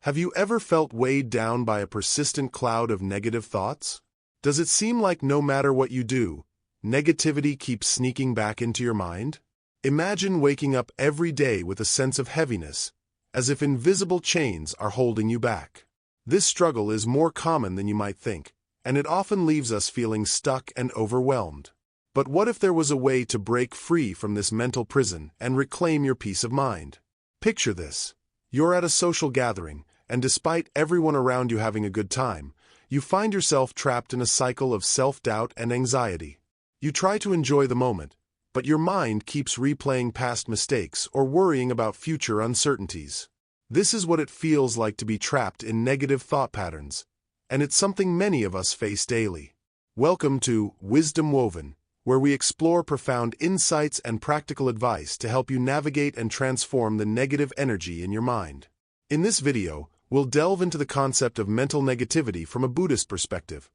Have you ever felt weighed down by a persistent cloud of negative thoughts? Does it seem like no matter what you do, negativity keeps sneaking back into your mind? Imagine waking up every day with a sense of heaviness, as if invisible chains are holding you back. This struggle is more common than you might think, and it often leaves us feeling stuck and overwhelmed. But what if there was a way to break free from this mental prison and reclaim your peace of mind? Picture this. You're at a social gathering, and despite everyone around you having a good time, you find yourself trapped in a cycle of self-doubt and anxiety. You try to enjoy the moment, but your mind keeps replaying past mistakes or worrying about future uncertainties. This is what it feels like to be trapped in negative thought patterns, and it's something many of us face daily. Welcome to Wisdom Woven, where we explore profound insights and practical advice to help you navigate and transform the negative energy in your mind. In this video, we'll delve into the concept of mental negativity from a Buddhist perspective,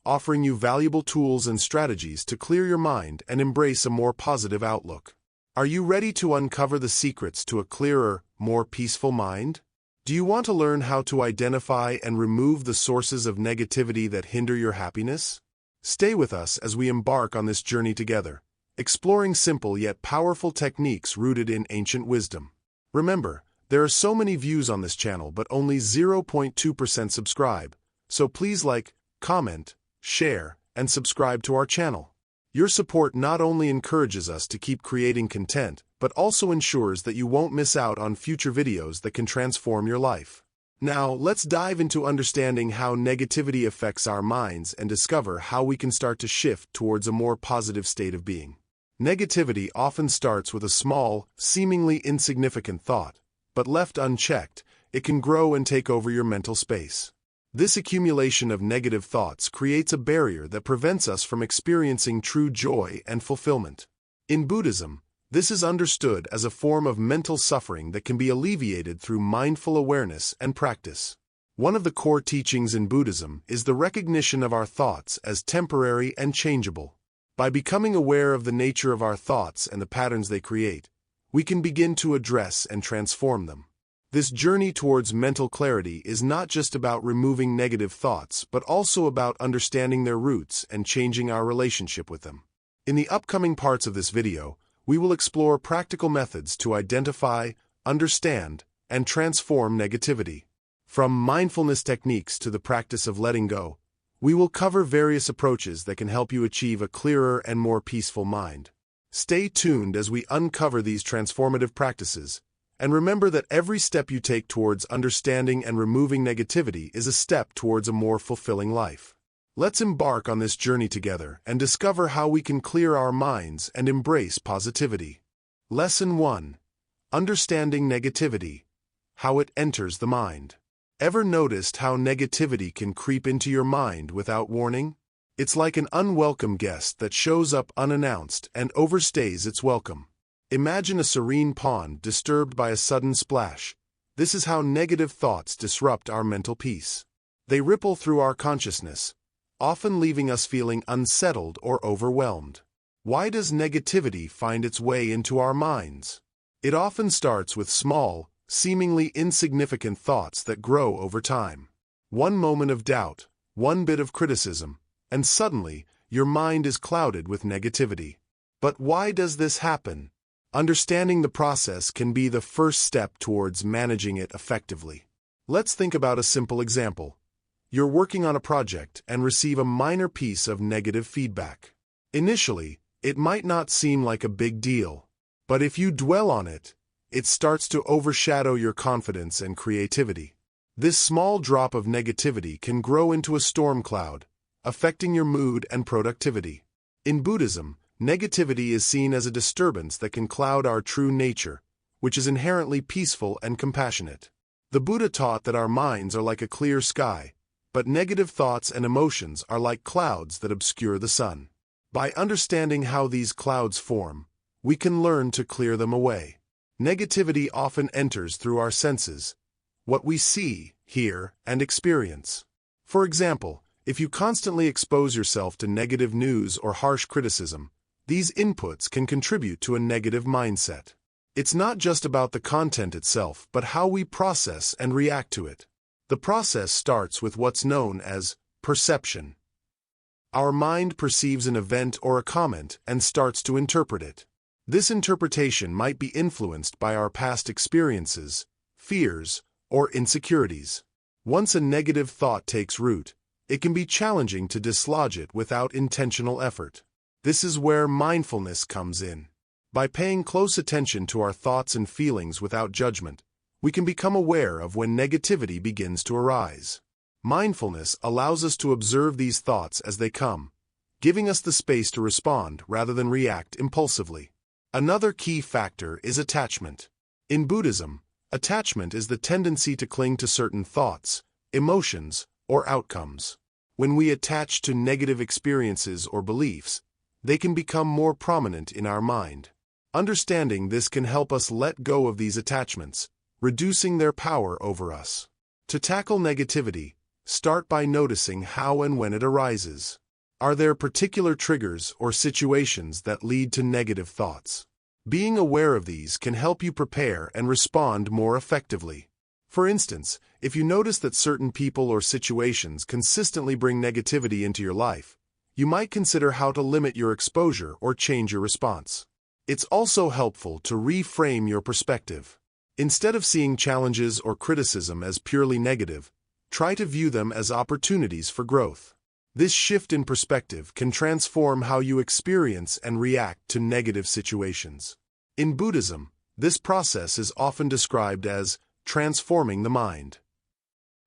offering you valuable tools and strategies to clear your mind and embrace a more positive outlook. Are you ready to uncover the secrets to a clearer, more peaceful mind? Do you want to learn how to identify and remove the sources of negativity that hinder your happiness? Stay with us as we embark on this journey together, exploring simple yet powerful techniques rooted in ancient wisdom. Remember, there are so many views on this channel but only 0.2% subscribe, so please like, comment, share, and subscribe to our channel. Your support not only encourages us to keep creating content, but also ensures that you won't miss out on future videos that can transform your life. Now, let's dive into understanding how negativity affects our minds and discover how we can start to shift towards a more positive state of being. Negativity often starts with a small, seemingly insignificant thought, but left unchecked, it can grow and take over your mental space. This accumulation of negative thoughts creates a barrier that prevents us from experiencing true joy and fulfillment. In Buddhism, this is understood as a form of mental suffering that can be alleviated through mindful awareness and practice. One of the core teachings in Buddhism is the recognition of our thoughts as temporary and changeable. By becoming aware of the nature of our thoughts and the patterns they create, we can begin to address and transform them. This journey towards mental clarity is not just about removing negative thoughts, but also about understanding their roots and changing our relationship with them. In the upcoming parts of this video, we will explore practical methods to identify, understand, and transform negativity. From mindfulness techniques to the practice of letting go, we will cover various approaches that can help you achieve a clearer and more peaceful mind. Stay tuned as we uncover these transformative practices, and remember that every step you take towards understanding and removing negativity is a step towards a more fulfilling life. Let's embark on this journey together and discover how we can clear our minds and embrace positivity. Lesson 1. Understanding negativity. How it enters the mind. Ever noticed how negativity can creep into your mind without warning? It's like an unwelcome guest that shows up unannounced and overstays its welcome. Imagine a serene pond disturbed by a sudden splash. This is how negative thoughts disrupt our mental peace. They ripple through our consciousness, often leaving us feeling unsettled or overwhelmed. Why does negativity find its way into our minds? It often starts with small, seemingly insignificant thoughts that grow over time. One moment of doubt, one bit of criticism, and suddenly, your mind is clouded with negativity. But why does this happen? Understanding the process can be the first step towards managing it effectively. Let's think about a simple example. You're working on a project and receive a minor piece of negative feedback. Initially, it might not seem like a big deal, but if you dwell on it, it starts to overshadow your confidence and creativity. This small drop of negativity can grow into a storm cloud, affecting your mood and productivity. In Buddhism, negativity is seen as a disturbance that can cloud our true nature, which is inherently peaceful and compassionate. The Buddha taught that our minds are like a clear sky, but negative thoughts and emotions are like clouds that obscure the sun. By understanding how these clouds form, we can learn to clear them away. Negativity often enters through our senses, what we see, hear, and experience. For example, if you constantly expose yourself to negative news or harsh criticism, these inputs can contribute to a negative mindset. It's not just about the content itself, but how we process and react to it. The process starts with what's known as perception. Our mind perceives an event or a comment and starts to interpret it. This interpretation might be influenced by our past experiences, fears, or insecurities. Once a negative thought takes root, it can be challenging to dislodge it without intentional effort. This is where mindfulness comes in. By paying close attention to our thoughts and feelings without judgment, we can become aware of when negativity begins to arise. Mindfulness allows us to observe these thoughts as they come, giving us the space to respond rather than react impulsively. Another key factor is attachment. In Buddhism, attachment is the tendency to cling to certain thoughts, emotions, or outcomes. When we attach to negative experiences or beliefs, they can become more prominent in our mind. Understanding this can help us let go of these attachments, reducing their power over us. To tackle negativity, start by noticing how and when it arises. Are there particular triggers or situations that lead to negative thoughts? Being aware of these can help you prepare and respond more effectively. For instance, if you notice that certain people or situations consistently bring negativity into your life, you might consider how to limit your exposure or change your response. It's also helpful to reframe your perspective. Instead of seeing challenges or criticism as purely negative, try to view them as opportunities for growth. This shift in perspective can transform how you experience and react to negative situations. In Buddhism, this process is often described as transforming the mind.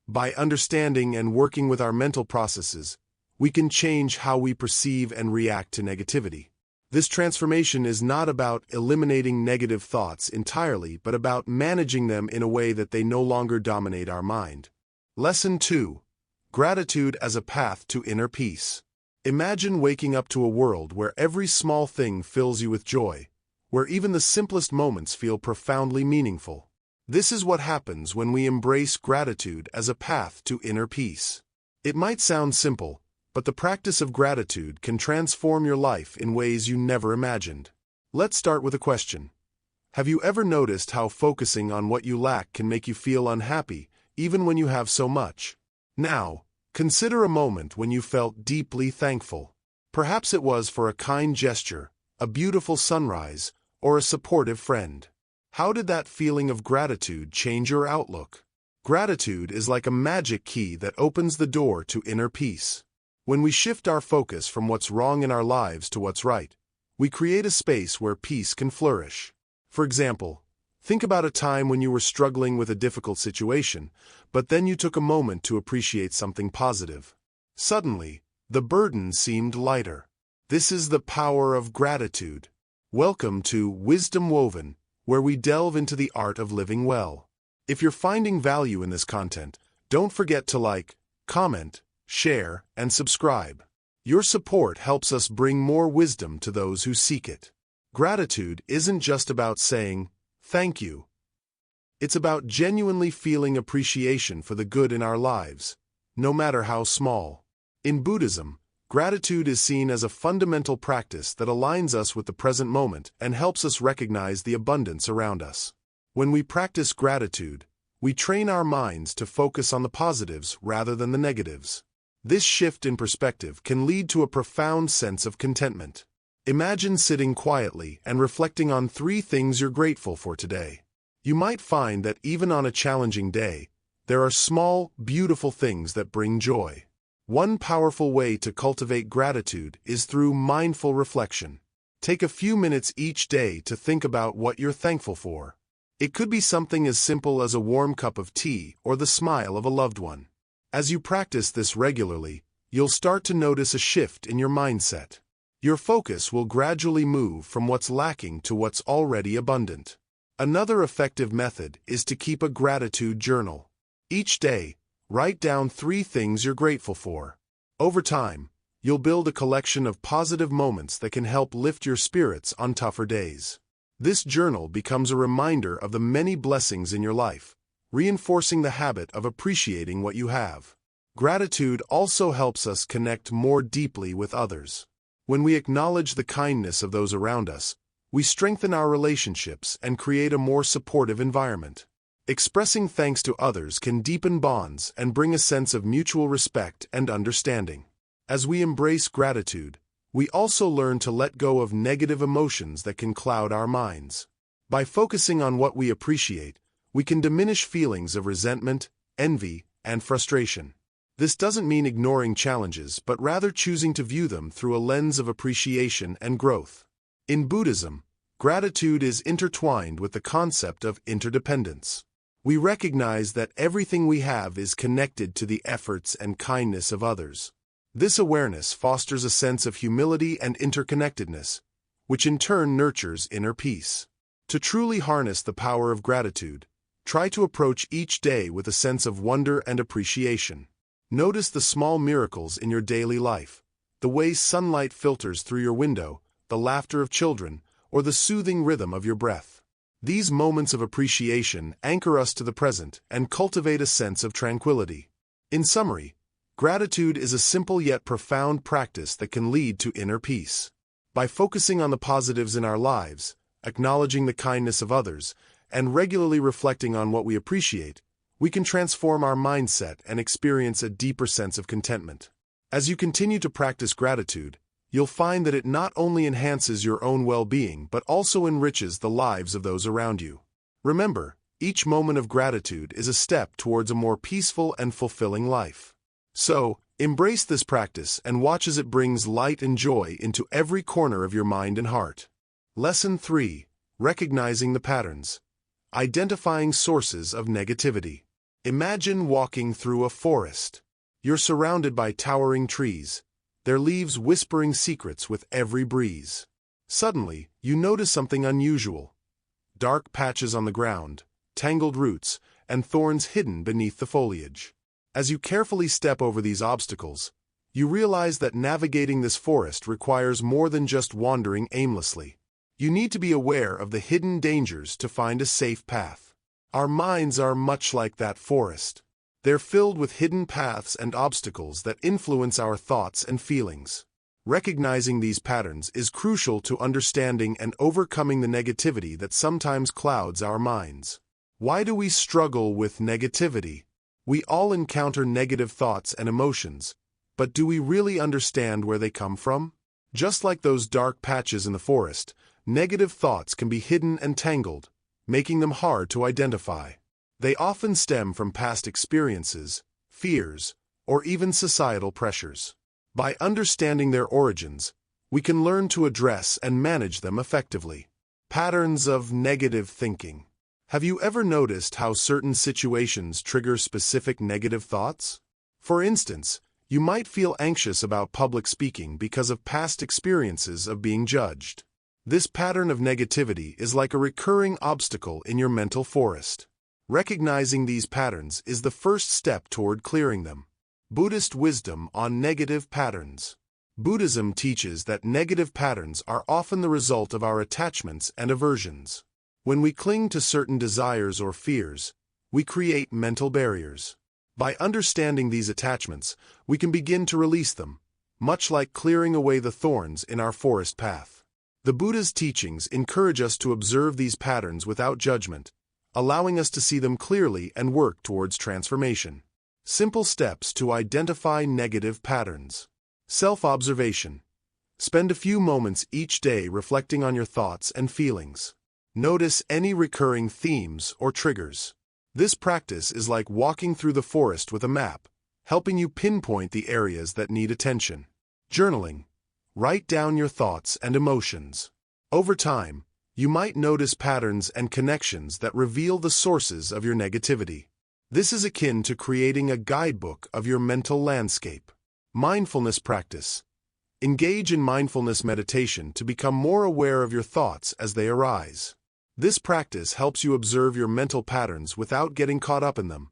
By understanding and working with our mental processes, we can change how we perceive and react to negativity. This transformation is not about eliminating negative thoughts entirely, but about managing them in a way that they no longer dominate our mind. Lesson 2. Gratitude as a path to inner peace. Imagine waking up to a world where every small thing fills you with joy, where even the simplest moments feel profoundly meaningful. This is what happens when we embrace gratitude as a path to inner peace. It might sound simple, but the practice of gratitude can transform your life in ways you never imagined. Let's start with a question. Have you ever noticed how focusing on what you lack can make you feel unhappy, even when you have so much? Now, consider a moment when you felt deeply thankful. Perhaps it was for a kind gesture, a beautiful sunrise, or a supportive friend. How did that feeling of gratitude change your outlook? Gratitude is like a magic key that opens the door to inner peace. When we shift our focus from what's wrong in our lives to what's right, we create a space where peace can flourish. For example, think about a time when you were struggling with a difficult situation, but then you took a moment to appreciate something positive. Suddenly, the burden seemed lighter. This is the power of gratitude. Welcome to Wisdom Woven, where we delve into the art of living well. If you're finding value in this content, don't forget to like, comment, share, and subscribe. Your support helps us bring more wisdom to those who seek it. Gratitude isn't just about saying, "Thank you." It's about genuinely feeling appreciation for the good in our lives, no matter how small. In Buddhism, gratitude is seen as a fundamental practice that aligns us with the present moment and helps us recognize the abundance around us. When we practice gratitude, we train our minds to focus on the positives rather than the negatives. This shift in perspective can lead to a profound sense of contentment. Imagine sitting quietly and reflecting on 3 things you're grateful for today. You might find that even on a challenging day, there are small, beautiful things that bring joy. One powerful way to cultivate gratitude is through mindful reflection. Take a few minutes each day to think about what you're thankful for. It could be something as simple as a warm cup of tea or the smile of a loved one. As you practice this regularly, you'll start to notice a shift in your mindset. Your focus will gradually move from what's lacking to what's already abundant. Another effective method is to keep a gratitude journal. Each day, write down 3 things you're grateful for. Over time, you'll build a collection of positive moments that can help lift your spirits on tougher days. This journal becomes a reminder of the many blessings in your life, reinforcing the habit of appreciating what you have. Gratitude also helps us connect more deeply with others. When we acknowledge the kindness of those around us, we strengthen our relationships and create a more supportive environment. Expressing thanks to others can deepen bonds and bring a sense of mutual respect and understanding. As we embrace gratitude, we also learn to let go of negative emotions that can cloud our minds. By focusing on what we appreciate, we can diminish feelings of resentment, envy, and frustration. This doesn't mean ignoring challenges, but rather choosing to view them through a lens of appreciation and growth. In Buddhism, gratitude is intertwined with the concept of interdependence. We recognize that everything we have is connected to the efforts and kindness of others. This awareness fosters a sense of humility and interconnectedness, which in turn nurtures inner peace. To truly harness the power of gratitude, try to approach each day with a sense of wonder and appreciation. Notice the small miracles in your daily life, the way sunlight filters through your window, the laughter of children, or the soothing rhythm of your breath. These moments of appreciation anchor us to the present and cultivate a sense of tranquility. In summary, gratitude is a simple yet profound practice that can lead to inner peace. By focusing on the positives in our lives, acknowledging the kindness of others, and regularly reflecting on what we appreciate, we can transform our mindset and experience a deeper sense of contentment. As you continue to practice gratitude, you'll find that it not only enhances your own well-being but also enriches the lives of those around you. Remember, each moment of gratitude is a step towards a more peaceful and fulfilling life. So, embrace this practice and watch as it brings light and joy into every corner of your mind and heart. Lesson 3. Recognizing the patterns. Identifying sources of negativity. Imagine walking through a forest. You're surrounded by towering trees, their leaves whispering secrets with every breeze. Suddenly, you notice something unusual. Dark patches on the ground, tangled roots, and thorns hidden beneath the foliage. As you carefully step over these obstacles, you realize that navigating this forest requires more than just wandering aimlessly. You need to be aware of the hidden dangers to find a safe path. Our minds are much like that forest. They're filled with hidden paths and obstacles that influence our thoughts and feelings. Recognizing these patterns is crucial to understanding and overcoming the negativity that sometimes clouds our minds. Why do we struggle with negativity? We all encounter negative thoughts and emotions, but do we really understand where they come from? Just like those dark patches in the forest, negative thoughts can be hidden and tangled, making them hard to identify. They often stem from past experiences, fears, or even societal pressures. By understanding their origins, we can learn to address and manage them effectively. Patterns of negative thinking. Have you ever noticed how certain situations trigger specific negative thoughts? For instance, you might feel anxious about public speaking because of past experiences of being judged. This pattern of negativity is like a recurring obstacle in your mental forest. Recognizing these patterns is the first step toward clearing them. Buddhist wisdom on negative patterns. Buddhism teaches that negative patterns are often the result of our attachments and aversions. When we cling to certain desires or fears, we create mental barriers. By understanding these attachments, we can begin to release them, much like clearing away the thorns in our forest path. The Buddha's teachings encourage us to observe these patterns without judgment, allowing us to see them clearly and work towards transformation. Simple steps to identify negative patterns. Self-observation. Spend a few moments each day reflecting on your thoughts and feelings. Notice any recurring themes or triggers. This practice is like walking through the forest with a map, helping you pinpoint the areas that need attention. Journaling. Write down your thoughts and emotions. Over time, you might notice patterns and connections that reveal the sources of your negativity. This is akin to creating a guidebook of your mental landscape. Mindfulness practice. Engage in mindfulness meditation to become more aware of your thoughts as they arise. This practice helps you observe your mental patterns without getting caught up in them,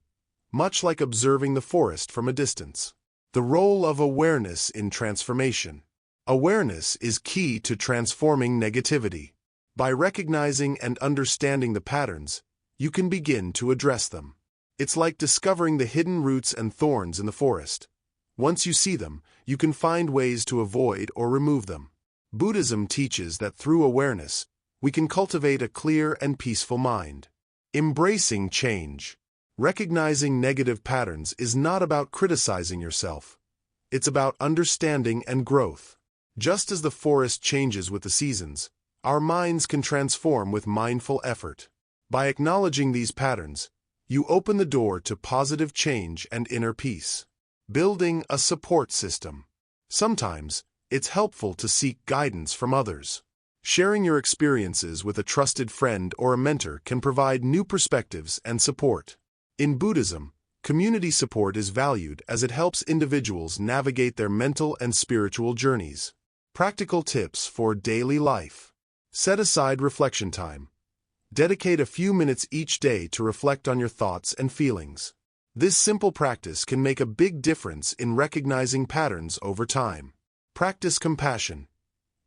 much like observing the forest from a distance. The role of awareness in transformation. Awareness is key to transforming negativity. By recognizing and understanding the patterns, you can begin to address them. It's like discovering the hidden roots and thorns in the forest. Once you see them, you can find ways to avoid or remove them. Buddhism teaches that through awareness, we can cultivate a clear and peaceful mind. Embracing change. Recognizing negative patterns is not about criticizing yourself. It's about understanding and growth. Just as the forest changes with the seasons, our minds can transform with mindful effort. By acknowledging these patterns, you open the door to positive change and inner peace. Building a support system. Sometimes, it's helpful to seek guidance from others. Sharing your experiences with a trusted friend or a mentor can provide new perspectives and support. In Buddhism, community support is valued as it helps individuals navigate their mental and spiritual journeys. Practical tips for daily life. Set aside reflection time. Dedicate a few minutes each day to reflect on your thoughts and feelings. This simple practice can make a big difference in recognizing patterns over time. Practice compassion.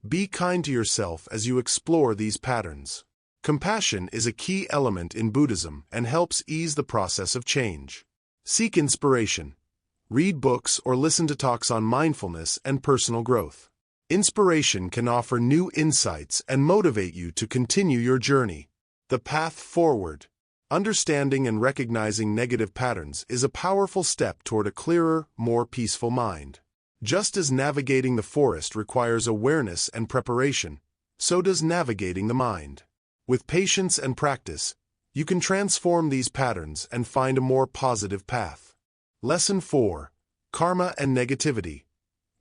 Be kind to yourself as you explore these patterns. Compassion is a key element in Buddhism and helps ease the process of change. Seek inspiration. Read books or listen to talks on mindfulness and personal growth. Inspiration can offer new insights and motivate you to continue your journey. The path forward. Understanding and recognizing negative patterns is a powerful step toward a clearer, more peaceful mind. Just as navigating the forest requires awareness and preparation, so does navigating the mind. With patience and practice, you can transform these patterns and find a more positive path. Lesson 4. Karma and negativity.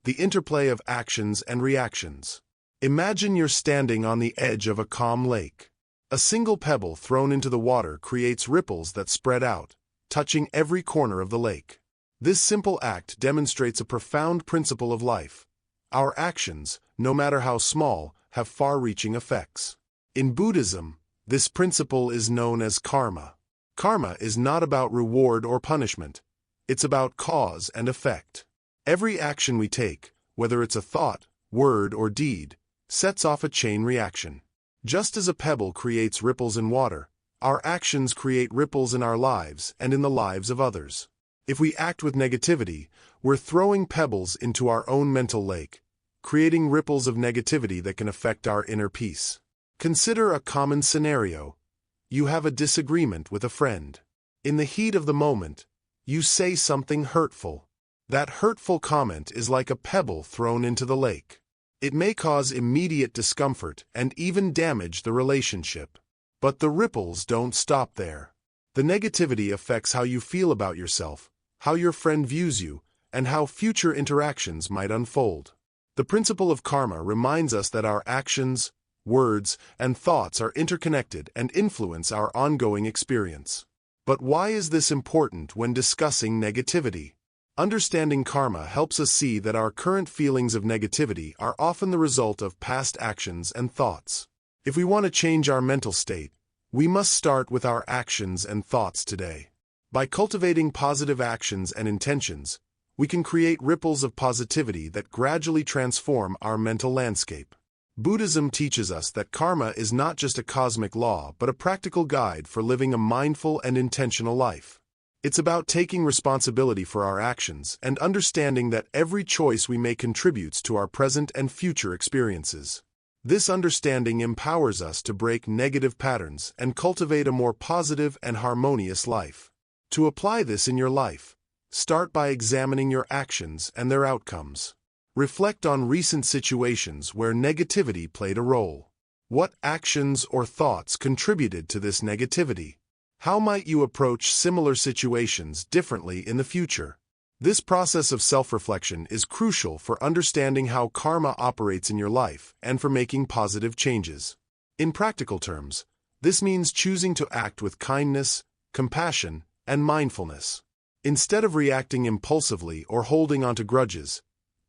The interplay of actions and reactions. Imagine you're standing on the edge of a calm lake. A single pebble thrown into the water creates ripples that spread out, touching every corner of the lake. This simple act demonstrates a profound principle of life. Our actions, no matter how small, have far-reaching effects. In Buddhism, this principle is known as karma. Karma is not about reward or punishment. It's about cause and effect. Every action we take, whether it's a thought, word, or deed, sets off a chain reaction. Just as a pebble creates ripples in water, our actions create ripples in our lives and in the lives of others. If we act with negativity, we're throwing pebbles into our own mental lake, creating ripples of negativity that can affect our inner peace. Consider a common scenario. You have a disagreement with a friend. In the heat of the moment, you say something hurtful. That hurtful comment is like a pebble thrown into the lake. It may cause immediate discomfort and even damage the relationship. But the ripples don't stop there. The negativity affects how you feel about yourself, how your friend views you, and how future interactions might unfold. The principle of karma reminds us that our actions, words, and thoughts are interconnected and influence our ongoing experience. But why is this important when discussing negativity? Understanding karma helps us see that our current feelings of negativity are often the result of past actions and thoughts. If we want to change our mental state, we must start with our actions and thoughts today. By cultivating positive actions and intentions, we can create ripples of positivity that gradually transform our mental landscape. Buddhism teaches us that karma is not just a cosmic law but a practical guide for living a mindful and intentional life. It's about taking responsibility for our actions and understanding that every choice we make contributes to our present and future experiences. This understanding empowers us to break negative patterns and cultivate a more positive and harmonious life. To apply this in your life, start by examining your actions and their outcomes. Reflect on recent situations where negativity played a role. What actions or thoughts contributed to this negativity? How might you approach similar situations differently in the future? This process of self-reflection is crucial for understanding how karma operates in your life and for making positive changes. In practical terms, this means choosing to act with kindness, compassion, and mindfulness. Instead of reacting impulsively or holding onto grudges,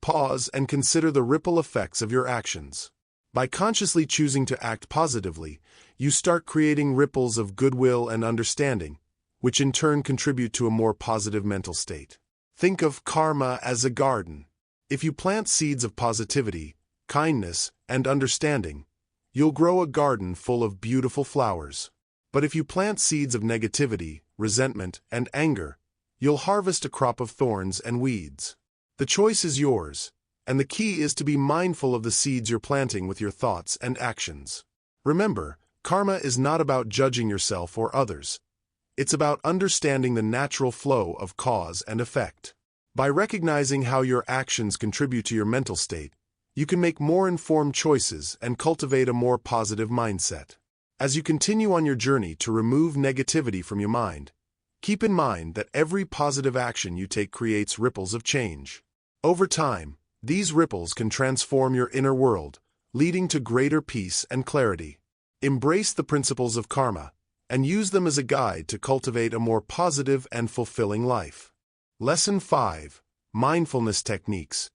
pause and consider the ripple effects of your actions. By consciously choosing to act positively, you start creating ripples of goodwill and understanding, which in turn contribute to a more positive mental state. Think of karma as a garden. If you plant seeds of positivity, kindness, and understanding, you'll grow a garden full of beautiful flowers. But if you plant seeds of negativity, resentment, and anger, you'll harvest a crop of thorns and weeds. The choice is yours, and the key is to be mindful of the seeds you're planting with your thoughts and actions. Remember, Karma is not about judging yourself or others. It's about understanding the natural flow of cause and effect. By recognizing how your actions contribute to your mental state, you can make more informed choices and cultivate a more positive mindset. As you continue on your journey to remove negativity from your mind, keep in mind that every positive action you take creates ripples of change. Over time, these ripples can transform your inner world, leading to greater peace and clarity. Embrace the principles of karma and use them as a guide to cultivate a more positive and fulfilling life. Lesson 5. Mindfulness Techniques.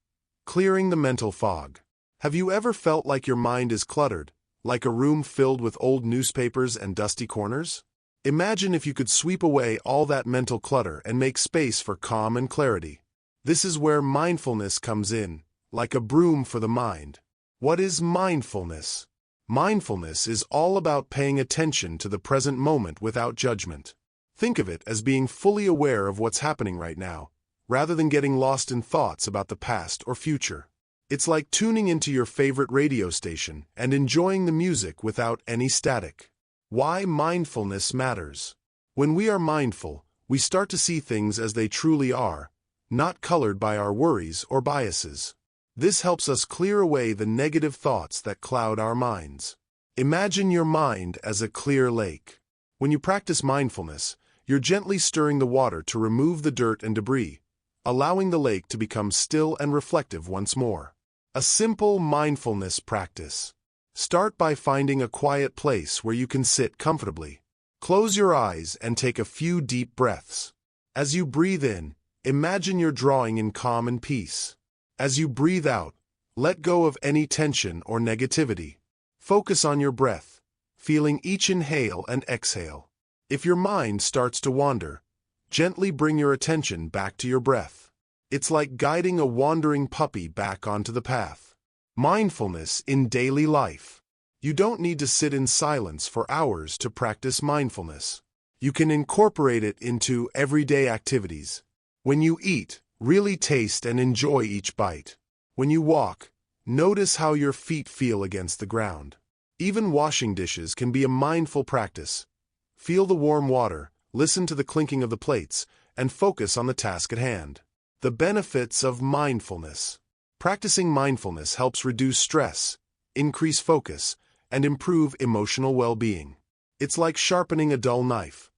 Clearing the mental fog. Have you ever felt like your mind is cluttered, like a room filled with old newspapers and dusty corners? Imagine if you could sweep away all that mental clutter and make space for calm and clarity. This is where mindfulness comes in, like a broom for the mind. What is mindfulness? Mindfulness is all about paying attention to the present moment without judgment. Think of it as being fully aware of what's happening right now, rather than getting lost in thoughts about the past or future. It's like tuning into your favorite radio station and enjoying the music without any static. Why mindfulness matters. When we are mindful, we start to see things as they truly are, not colored by our worries or biases. This helps us clear away the negative thoughts that cloud our minds. Imagine your mind as a clear lake. When you practice mindfulness, you're gently stirring the water to remove the dirt and debris, allowing the lake to become still and reflective once more. A simple mindfulness practice. Start by finding a quiet place where you can sit comfortably. Close your eyes and take a few deep breaths. As you breathe in, imagine you're drawing in calm and peace. As you breathe out, let go of any tension or negativity. Focus on your breath, feeling each inhale and exhale. If your mind starts to wander, gently bring your attention back to your breath. It's like guiding a wandering puppy back onto the path. Mindfulness in daily life. You don't need to sit in silence for hours to practice mindfulness. You can incorporate it into everyday activities. When you eat, really taste and enjoy each bite. When you walk, notice how your feet feel against the ground. Even washing dishes can be a mindful practice. Feel the warm water, listen to the clinking of the plates, and focus on the task at hand. The benefits of mindfulness. Practicing mindfulness helps reduce stress, increase focus, and improve emotional well-being. It's like sharpening a dull knife.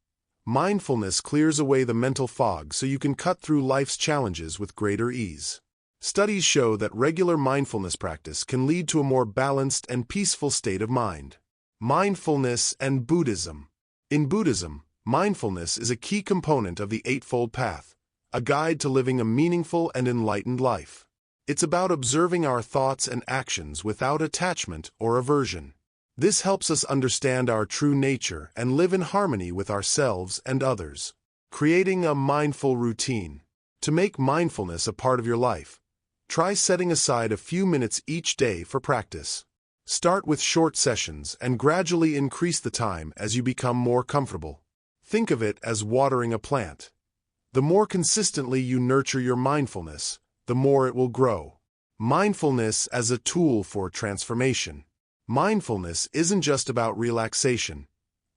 Mindfulness clears away the mental fog so you can cut through life's challenges with greater ease. Studies show that regular mindfulness practice can lead to a more balanced and peaceful state of mind. Mindfulness and Buddhism. In Buddhism, mindfulness is a key component of the Eightfold Path, a guide to living a meaningful and enlightened life. It's about observing our thoughts and actions without attachment or aversion. This helps us understand our true nature and live in harmony with ourselves and others. Creating a mindful routine. To make mindfulness a part of your life, try setting aside a few minutes each day for practice. Start with short sessions and gradually increase the time as you become more comfortable. Think of it as watering a plant. The more consistently you nurture your mindfulness, the more it will grow. Mindfulness as a tool for transformation. Mindfulness isn't just about relaxation.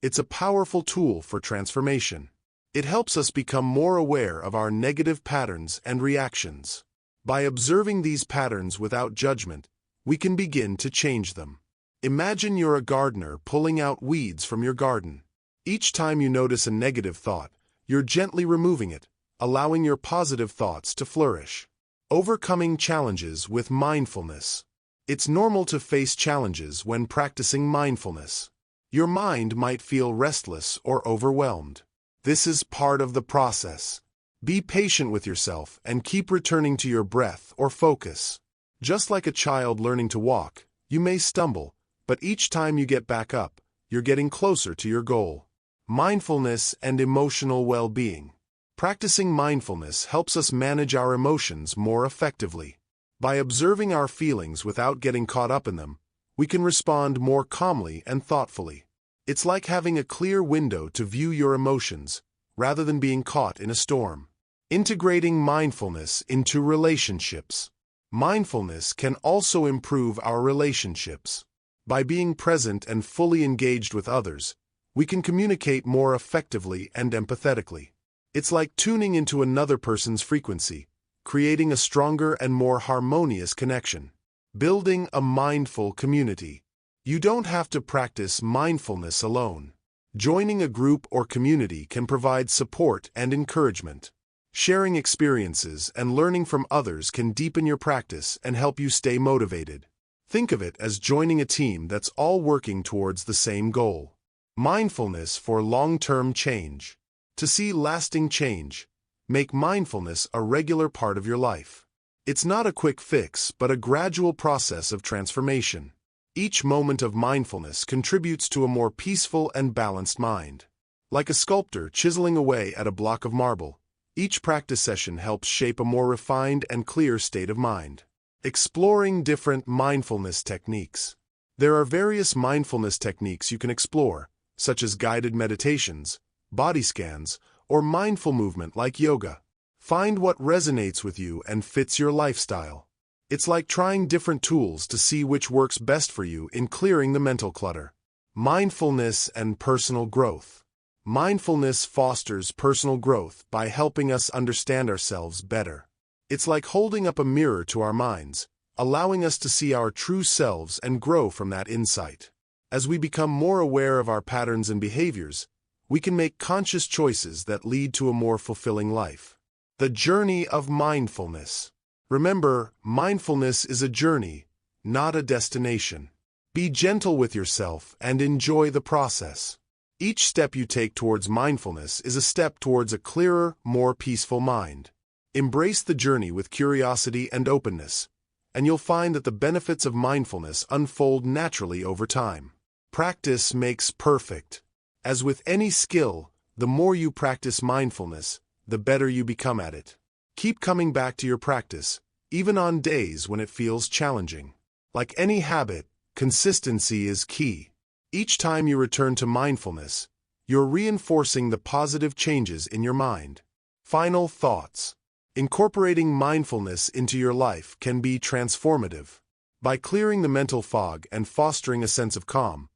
It's a powerful tool for transformation. It helps us become more aware of our negative patterns and reactions. By observing these patterns without judgment, we can begin to change them. Imagine you're a gardener pulling out weeds from your garden. Each time you notice a negative thought, you're gently removing it, allowing your positive thoughts to flourish. Overcoming challenges with mindfulness. It's normal to face challenges when practicing mindfulness. Your mind might feel restless or overwhelmed. This is part of the process. Be patient with yourself and keep returning to your breath or focus. Just like a child learning to walk, you may stumble, but each time you get back up, you're getting closer to your goal. Mindfulness and emotional well-being. Practicing mindfulness helps us manage our emotions more effectively. By observing our feelings without getting caught up in them, we can respond more calmly and thoughtfully. It's like having a clear window to view your emotions, rather than being caught in a storm. Integrating mindfulness into relationships. Mindfulness can also improve our relationships. By being present and fully engaged with others, we can communicate more effectively and empathetically. It's like tuning into another person's frequency, creating a stronger and more harmonious connection. Building a mindful community. You don't have to practice mindfulness alone. Joining a group or community can provide support and encouragement. Sharing experiences and learning from others can deepen your practice and help you stay motivated. Think of it as joining a team that's all working towards the same goal. Mindfulness for long-term change. To see lasting change, make mindfulness a regular part of your life. It's not a quick fix, but a gradual process of transformation. Each moment of mindfulness contributes to a more peaceful and balanced mind. Like a sculptor chiseling away at a block of marble, each practice session helps shape a more refined and clear state of mind. Exploring different mindfulness techniques. There are various mindfulness techniques you can explore, such as guided meditations, body scans, or mindful movement like yoga. Find what resonates with you and fits your lifestyle. It's like trying different tools to see which works best for you in clearing the mental clutter. Mindfulness and personal growth. Mindfulness fosters personal growth by helping us understand ourselves better. It's like holding up a mirror to our minds, allowing us to see our true selves and grow from that insight. As we become more aware of our patterns and behaviors, we can make conscious choices that lead to a more fulfilling life. The journey of mindfulness. Remember, mindfulness is a journey, not a destination. Be gentle with yourself and enjoy the process. Each step you take towards mindfulness is a step towards a clearer, more peaceful mind. Embrace the journey with curiosity and openness, and you'll find that the benefits of mindfulness unfold naturally over time. Practice makes perfect. As with any skill, the more you practice mindfulness, the better you become at it. Keep coming back to your practice, even on days when it feels challenging. Like any habit, consistency is key. Each time you return to mindfulness, you're reinforcing the positive changes in your mind. Final thoughts. Incorporating mindfulness into your life can be transformative. By clearing the mental fog and fostering a sense of calm,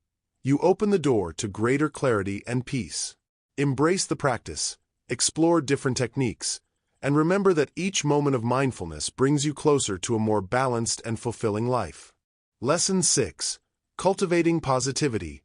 you open the door to greater clarity and peace. Embrace the practice, explore different techniques, and remember that each moment of mindfulness brings you closer to a more balanced and fulfilling life. Lesson 6. Cultivating Positivity.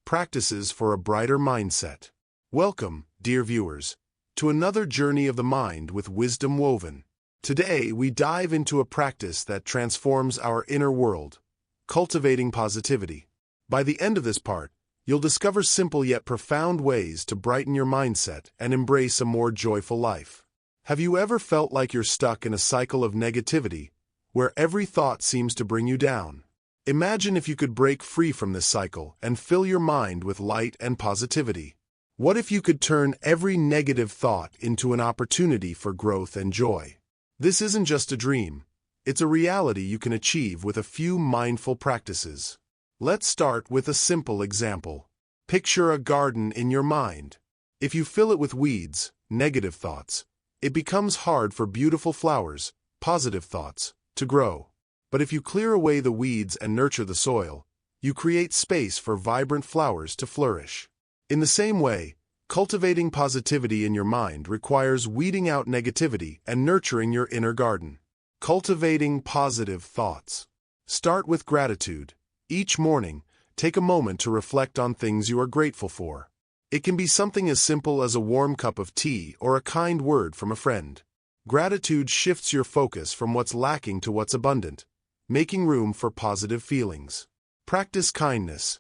Practices for a brighter mindset. Welcome, dear viewers, to another journey of the mind with wisdom woven. Today, we dive into a practice that transforms our inner world, cultivating positivity. By the end of this part, you'll discover simple yet profound ways to brighten your mindset and embrace a more joyful life. Have you ever felt like you're stuck in a cycle of negativity, where every thought seems to bring you down? Imagine if you could break free from this cycle and fill your mind with light and positivity. What if you could turn every negative thought into an opportunity for growth and joy? This isn't just a dream, it's a reality you can achieve with a few mindful practices. Let's start with a simple example. Picture a garden in your mind. If you fill it with weeds, negative thoughts, it becomes hard for beautiful flowers, positive thoughts, to grow. But if you clear away the weeds and nurture the soil, you create space for vibrant flowers to flourish. In the same way, cultivating positivity in your mind requires weeding out negativity and nurturing your inner garden. Cultivating positive thoughts. Start with gratitude. Each morning, take a moment to reflect on things you are grateful for. It can be something as simple as a warm cup of tea or a kind word from a friend. Gratitude shifts your focus from what's lacking to what's abundant, making room for positive feelings. Practice kindness.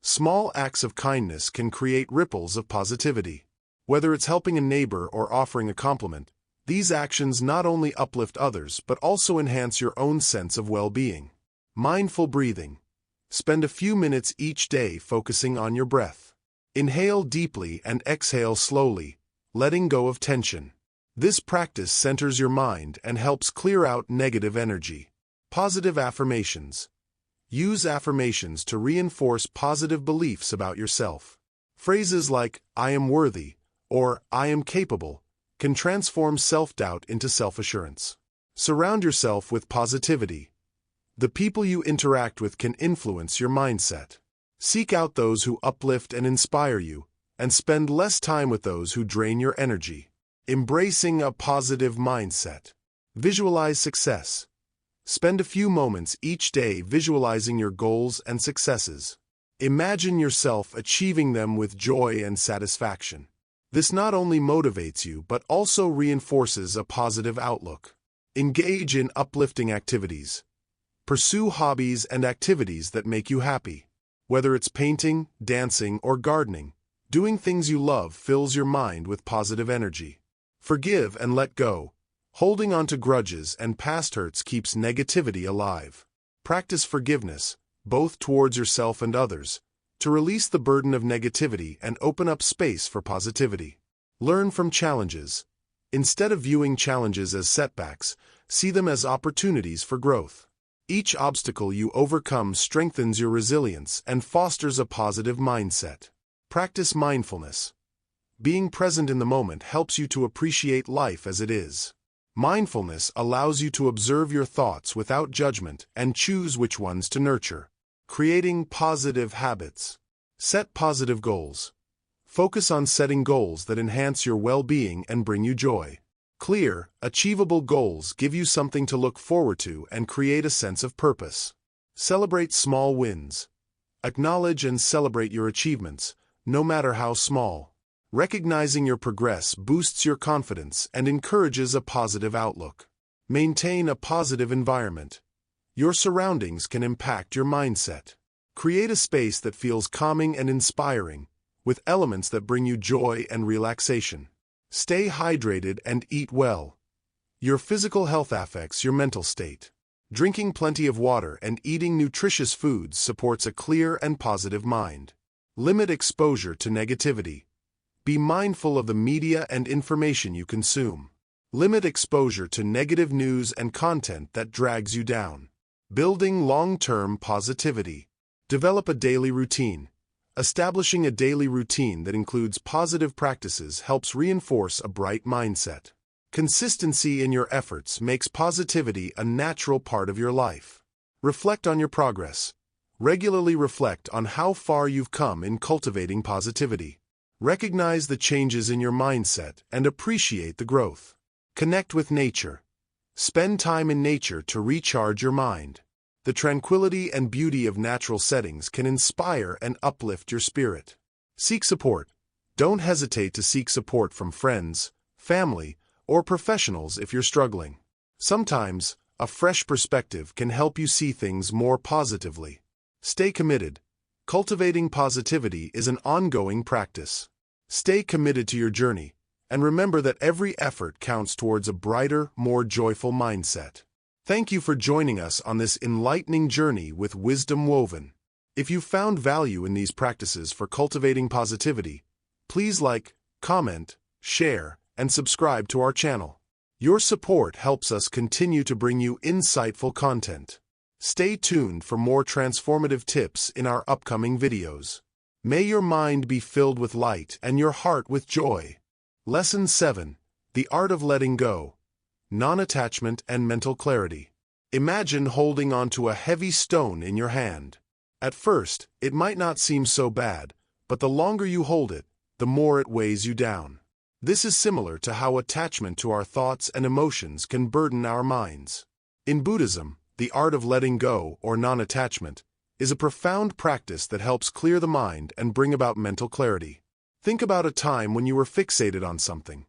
Small acts of kindness can create ripples of positivity. Whether it's helping a neighbor or offering a compliment, these actions not only uplift others but also enhance your own sense of well-being. Mindful breathing. Spend a few minutes each day focusing on your breath. Inhale deeply and exhale slowly, letting go of tension. This practice centers your mind and helps clear out negative energy. Positive affirmations. Use affirmations to reinforce positive beliefs about yourself. Phrases like, "I am worthy," or "I am capable," can transform self-doubt into self-assurance. Surround yourself with positivity. The people you interact with can influence your mindset. Seek out those who uplift and inspire you, and spend less time with those who drain your energy. Embracing a positive mindset. Visualize success. Spend a few moments each day visualizing your goals and successes. Imagine yourself achieving them with joy and satisfaction. This not only motivates you but also reinforces a positive outlook. Engage in uplifting activities. Pursue hobbies and activities that make you happy. Whether it's painting, dancing, or gardening, doing things you love fills your mind with positive energy. Forgive and let go. Holding on to grudges and past hurts keeps negativity alive. Practice forgiveness, both towards yourself and others, to release the burden of negativity and open up space for positivity. Learn from challenges. Instead of viewing challenges as setbacks, see them as opportunities for growth. Each obstacle you overcome strengthens your resilience and fosters a positive mindset. Practice mindfulness. Being present in the moment helps you to appreciate life as it is. Mindfulness allows you to observe your thoughts without judgment and choose which ones to nurture. Creating positive habits. Set positive goals. Focus on setting goals that enhance your well-being and bring you joy. Clear, achievable goals give you something to look forward to and create a sense of purpose. Celebrate small wins. Acknowledge and celebrate your achievements, no matter how small. Recognizing your progress boosts your confidence and encourages a positive outlook. Maintain a positive environment. Your surroundings can impact your mindset. Create a space that feels calming and inspiring, with elements that bring you joy and relaxation. Stay hydrated and eat well. Your physical health affects your mental state. Drinking plenty of water and eating nutritious foods supports a clear and positive mind. Limit exposure to negativity. Be mindful of the media and information you consume. Limit exposure to negative news and content that drags you down. Building long-term positivity. Develop a daily routine. Establishing a daily routine that includes positive practices helps reinforce a bright mindset. Consistency in your efforts makes positivity a natural part of your life. Reflect on your progress. Regularly reflect on how far you've come in cultivating positivity. Recognize the changes in your mindset and appreciate the growth. Connect with nature. Spend time in nature to recharge your mind. The tranquility and beauty of natural settings can inspire and uplift your spirit. Seek support. Don't hesitate to seek support from friends, family, or professionals if you're struggling. Sometimes, a fresh perspective can help you see things more positively. Stay committed. Cultivating positivity is an ongoing practice. Stay committed to your journey, and remember that every effort counts towards a brighter, more joyful mindset. Thank you for joining us on this enlightening journey with Wisdom Woven. If you found value in these practices for cultivating positivity, please like, comment, share, and subscribe to our channel. Your support helps us continue to bring you insightful content. Stay tuned for more transformative tips in our upcoming videos. May your mind be filled with light and your heart with joy. Lesson 7. The Art of Letting Go. Non-attachment and mental clarity. Imagine holding onto a heavy stone in your hand. At first, it might not seem so bad, but the longer you hold it, the more it weighs you down. This is similar to how attachment to our thoughts and emotions can burden our minds. In Buddhism, the art of letting go, or non-attachment, is a profound practice that helps clear the mind and bring about mental clarity. Think about a time when you were fixated on something,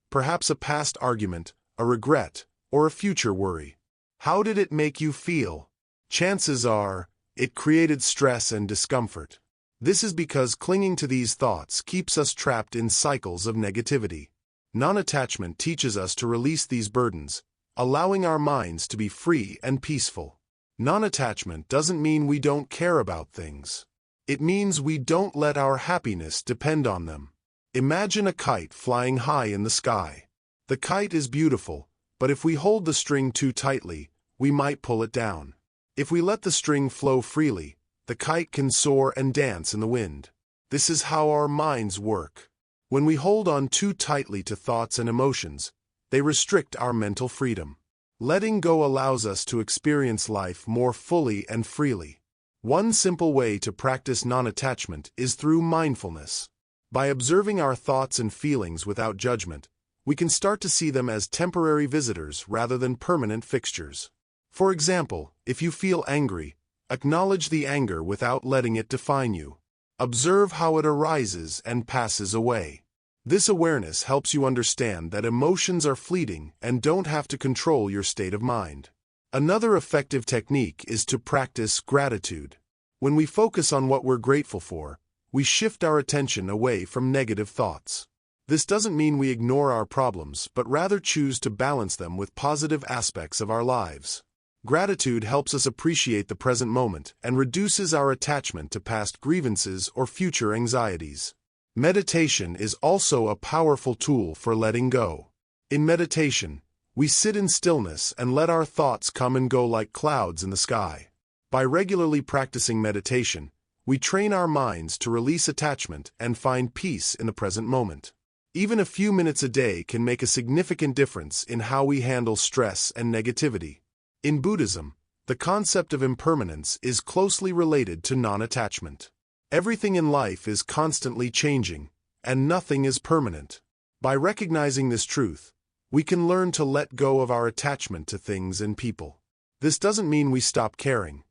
perhaps a past argument, a regret, or a future worry. How did it make you feel? Chances are, it created stress and discomfort. This is because clinging to these thoughts keeps us trapped in cycles of negativity. Non-attachment teaches us to release these burdens, allowing our minds to be free and peaceful. Non-attachment doesn't mean we don't care about things. It means we don't let our happiness depend on them. Imagine a kite flying high in the sky. The kite is beautiful, but if we hold the string too tightly, we might pull it down. If we let the string flow freely, the kite can soar and dance in the wind. This is how our minds work. When we hold on too tightly to thoughts and emotions, they restrict our mental freedom. Letting go allows us to experience life more fully and freely. One simple way to practice non-attachment is through mindfulness. By observing our thoughts and feelings without judgment, we can start to see them as temporary visitors rather than permanent fixtures. For example, if you feel angry, acknowledge the anger without letting it define you. Observe how it arises and passes away. This awareness helps you understand that emotions are fleeting and don't have to control your state of mind. Another effective technique is to practice gratitude. When we focus on what we're grateful for, we shift our attention away from negative thoughts. This doesn't mean we ignore our problems, but rather choose to balance them with positive aspects of our lives. Gratitude helps us appreciate the present moment and reduces our attachment to past grievances or future anxieties. Meditation is also a powerful tool for letting go. In meditation, we sit in stillness and let our thoughts come and go like clouds in the sky. By regularly practicing meditation, we train our minds to release attachment and find peace in the present moment. Even a few minutes a day can make a significant difference in how we handle stress and negativity. In Buddhism, the concept of impermanence is closely related to non-attachment. Everything in life is constantly changing, and nothing is permanent. By recognizing this truth, we can learn to let go of our attachment to things and people. This doesn't mean we stop caring.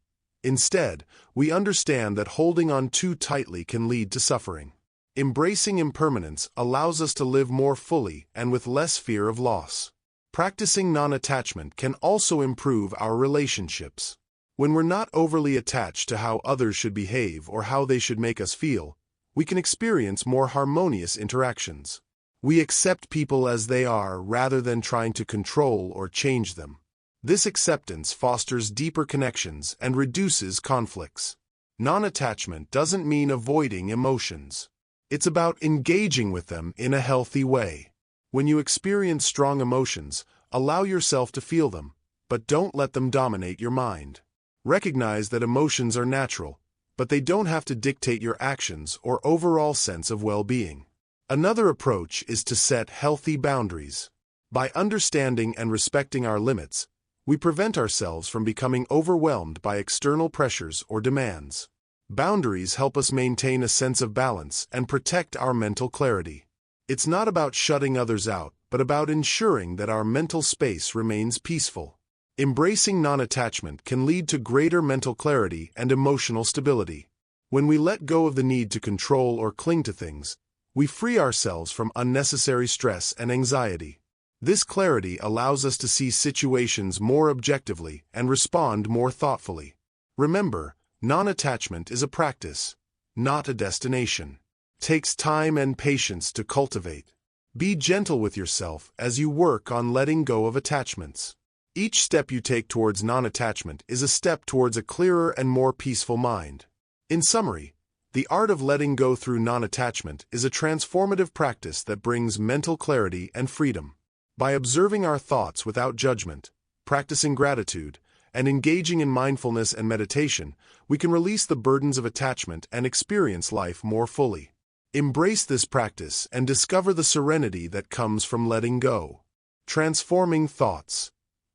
Instead, we understand that holding on too tightly can lead to suffering. Embracing impermanence allows us to live more fully and with less fear of loss. Practicing non-attachment can also improve our relationships. When we're not overly attached to how others should behave or how they should make us feel, we can experience more harmonious interactions. We accept people as they are rather than trying to control or change them. This acceptance fosters deeper connections and reduces conflicts. Non-attachment doesn't mean avoiding emotions. It's about engaging with them in a healthy way. When you experience strong emotions, allow yourself to feel them, but don't let them dominate your mind. Recognize that emotions are natural, but they don't have to dictate your actions or overall sense of well-being. Another approach is to set healthy boundaries. By understanding and respecting our limits, we prevent ourselves from becoming overwhelmed by external pressures or demands. Boundaries help us maintain a sense of balance and protect our mental clarity. It's not about shutting others out, but about ensuring that our mental space remains peaceful. Embracing non-attachment can lead to greater mental clarity and emotional stability. When we let go of the need to control or cling to things, we free ourselves from unnecessary stress and anxiety. This clarity allows us to see situations more objectively and respond more thoughtfully. Remember, non-attachment is a practice, not a destination. It takes time and patience to cultivate. Be gentle with yourself as you work on letting go of attachments. Each step you take towards non-attachment is a step towards a clearer and more peaceful mind. In summary, the art of letting go through non-attachment is a transformative practice that brings mental clarity and freedom. By observing our thoughts without judgment, practicing gratitude, and engaging in mindfulness and meditation, we can release the burdens of attachment and experience life more fully. Embrace this practice and discover the serenity that comes from letting go. Transforming thoughts.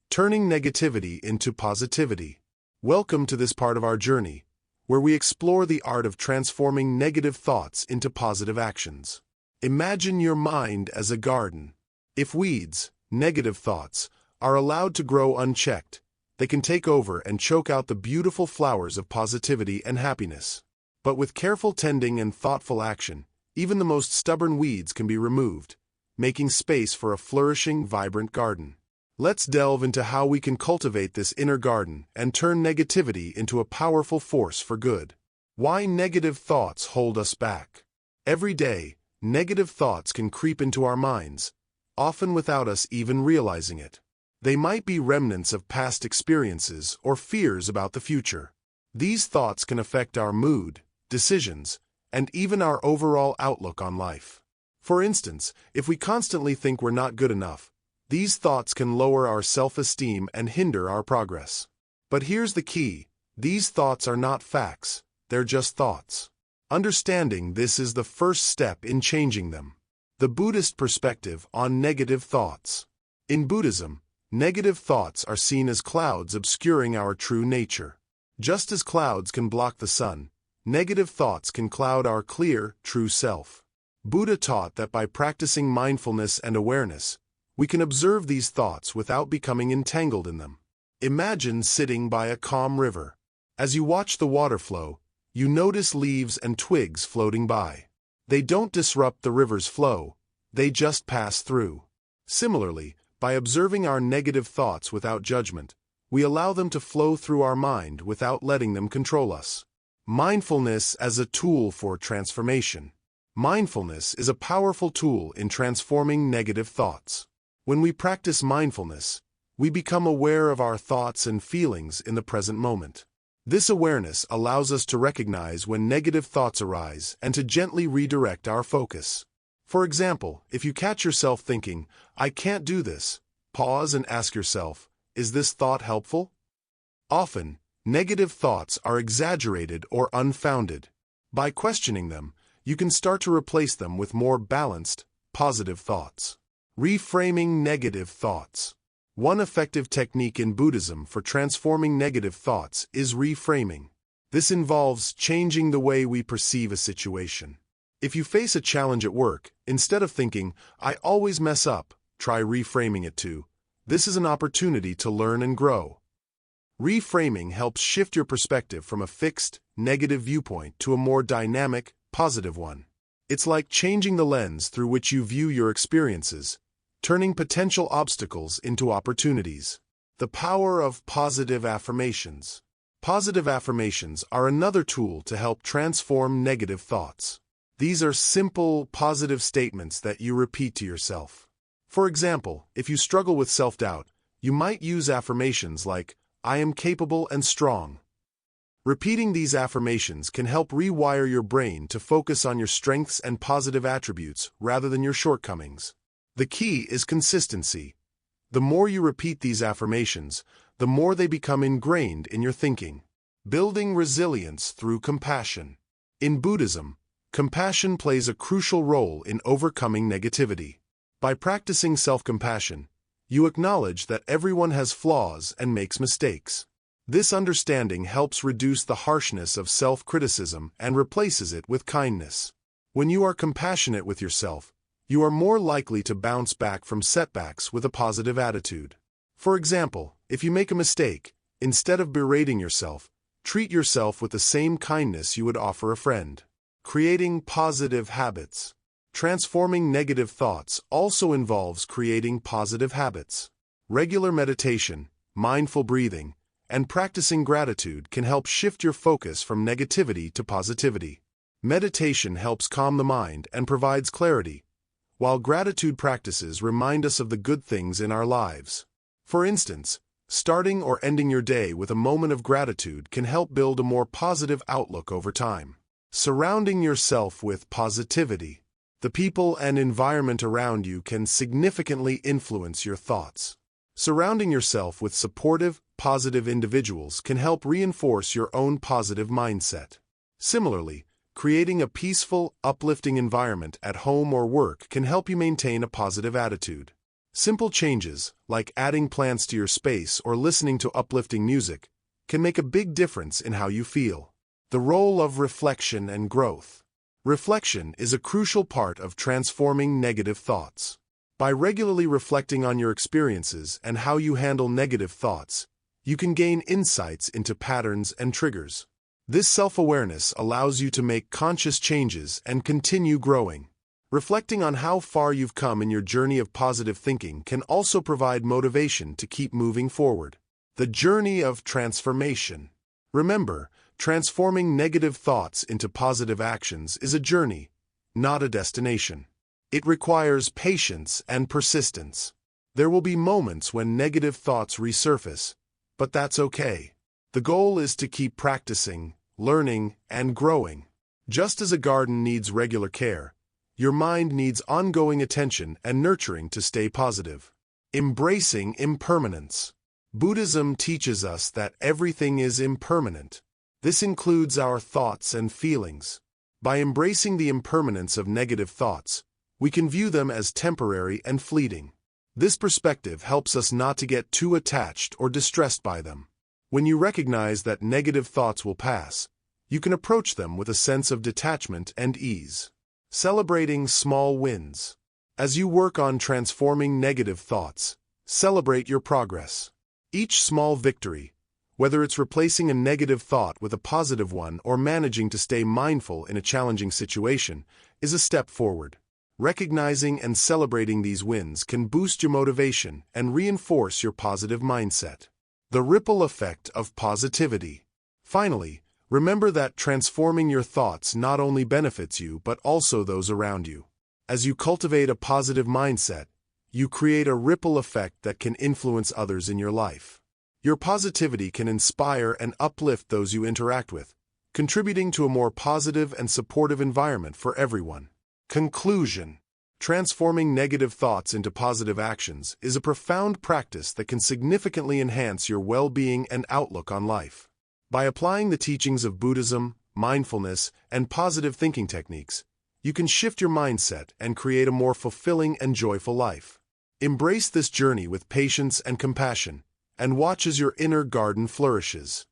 Turning negativity into positivity. Welcome to this part of our journey, where we explore the art of transforming negative thoughts into positive actions. Imagine your mind as a garden. If weeds, negative thoughts, are allowed to grow unchecked, they can take over and choke out the beautiful flowers of positivity and happiness. But with careful tending and thoughtful action, even the most stubborn weeds can be removed, making space for a flourishing, vibrant garden. Let's delve into how we can cultivate this inner garden and turn negativity into a powerful force for good. Why negative thoughts hold us back. Every day, negative thoughts can creep into our minds, often without us even realizing it. They might be remnants of past experiences or fears about the future. These thoughts can affect our mood, decisions, and even our overall outlook on life. For instance, if we constantly think we're not good enough, these thoughts can lower our self-esteem and hinder our progress. But here's the key: these thoughts are not facts, they're just thoughts. Understanding this is the first step in changing them. The Buddhist perspective on negative thoughts. In Buddhism, Negative thoughts are seen as clouds obscuring our true nature. Just as clouds can block the sun, negative thoughts can cloud our clear, true self. Buddha taught that by practicing mindfulness and awareness, we can observe these thoughts without becoming entangled in them. Imagine sitting by a calm river. As you watch the water flow, you notice leaves and twigs floating by. They don't disrupt the river's flow, they just pass through. Similarly, by observing our negative thoughts without judgment, we allow them to flow through our mind without letting them control us. Mindfulness as a tool for transformation. Mindfulness is a powerful tool in transforming negative thoughts. When we practice mindfulness, we become aware of our thoughts and feelings in the present moment. This awareness allows us to recognize when negative thoughts arise and to gently redirect our focus. For example, if you catch yourself thinking, "I can't do this," pause and ask yourself, "Is this thought helpful?" Often, negative thoughts are exaggerated or unfounded. By questioning them, you can start to replace them with more balanced, positive thoughts. Reframing negative thoughts. One effective technique in Buddhism for transforming negative thoughts is reframing. This involves changing the way we perceive a situation. If you face a challenge at work, instead of thinking, "I always mess up," try reframing it to, "This is an opportunity to learn and grow." Reframing helps shift your perspective from a fixed, negative viewpoint to a more dynamic, positive one. It's like changing the lens through which you view your experiences, turning potential obstacles into opportunities. The power of positive affirmations. Positive affirmations are another tool to help transform negative thoughts. These are simple, positive statements that you repeat to yourself. For example, if you struggle with self-doubt, you might use affirmations like, "I am capable and strong." Repeating these affirmations can help rewire your brain to focus on your strengths and positive attributes rather than your shortcomings. The key is consistency. The more you repeat these affirmations, the more they become ingrained in your thinking. Building resilience through compassion. In Buddhism, compassion plays a crucial role in overcoming negativity. By practicing self-compassion, you acknowledge that everyone has flaws and makes mistakes. This understanding helps reduce the harshness of self-criticism and replaces it with kindness. When you are compassionate with yourself, you are more likely to bounce back from setbacks with a positive attitude. For example, if you make a mistake, instead of berating yourself, treat yourself with the same kindness you would offer a friend. Creating positive habits. Transforming negative thoughts also involves creating positive habits. Regular meditation, mindful breathing, and practicing gratitude can help shift your focus from negativity to positivity. Meditation helps calm the mind and provides clarity, while gratitude practices remind us of the good things in our lives. For instance, starting or ending your day with a moment of gratitude can help build a more positive outlook over time. Surrounding yourself with positivity. The people and environment around you can significantly influence your thoughts. Surrounding yourself with supportive, positive individuals can help reinforce your own positive mindset. Similarly, creating a peaceful, uplifting environment at home or work can help you maintain a positive attitude. Simple changes, like adding plants to your space or listening to uplifting music, can make a big difference in how you feel. The role of reflection and growth. Reflection is a crucial part of transforming negative thoughts. By regularly reflecting on your experiences and how you handle negative thoughts, you can gain insights into patterns and triggers. This self-awareness allows you to make conscious changes and continue growing. Reflecting on how far you've come in your journey of positive thinking can also provide motivation to keep moving forward. The journey of transformation. Remember, transforming negative thoughts into positive actions is a journey, not a destination. It requires patience and persistence. There will be moments when negative thoughts resurface, but that's okay. The goal is to keep practicing, learning, and growing. Just as a garden needs regular care, your mind needs ongoing attention and nurturing to stay positive. Embracing impermanence. Buddhism teaches us that everything is impermanent. This includes our thoughts and feelings. By embracing the impermanence of negative thoughts, we can view them as temporary and fleeting. This perspective helps us not to get too attached or distressed by them. When you recognize that negative thoughts will pass, you can approach them with a sense of detachment and ease. Celebrating small wins. As you work on transforming negative thoughts, celebrate your progress. Each small victory, whether it's replacing a negative thought with a positive one or managing to stay mindful in a challenging situation, is a step forward. Recognizing and celebrating these wins can boost your motivation and reinforce your positive mindset. The ripple effect of positivity. Finally, remember that transforming your thoughts not only benefits you but also those around you. As you cultivate a positive mindset, you create a ripple effect that can influence others in your life. Your positivity can inspire and uplift those you interact with, contributing to a more positive and supportive environment for everyone. Conclusion. Transforming negative thoughts into positive actions is a profound practice that can significantly enhance your well-being and outlook on life. By applying the teachings of Buddhism, mindfulness, and positive thinking techniques, you can shift your mindset and create a more fulfilling and joyful life. Embrace this journey with patience and compassion, and watch as your inner garden flourishes.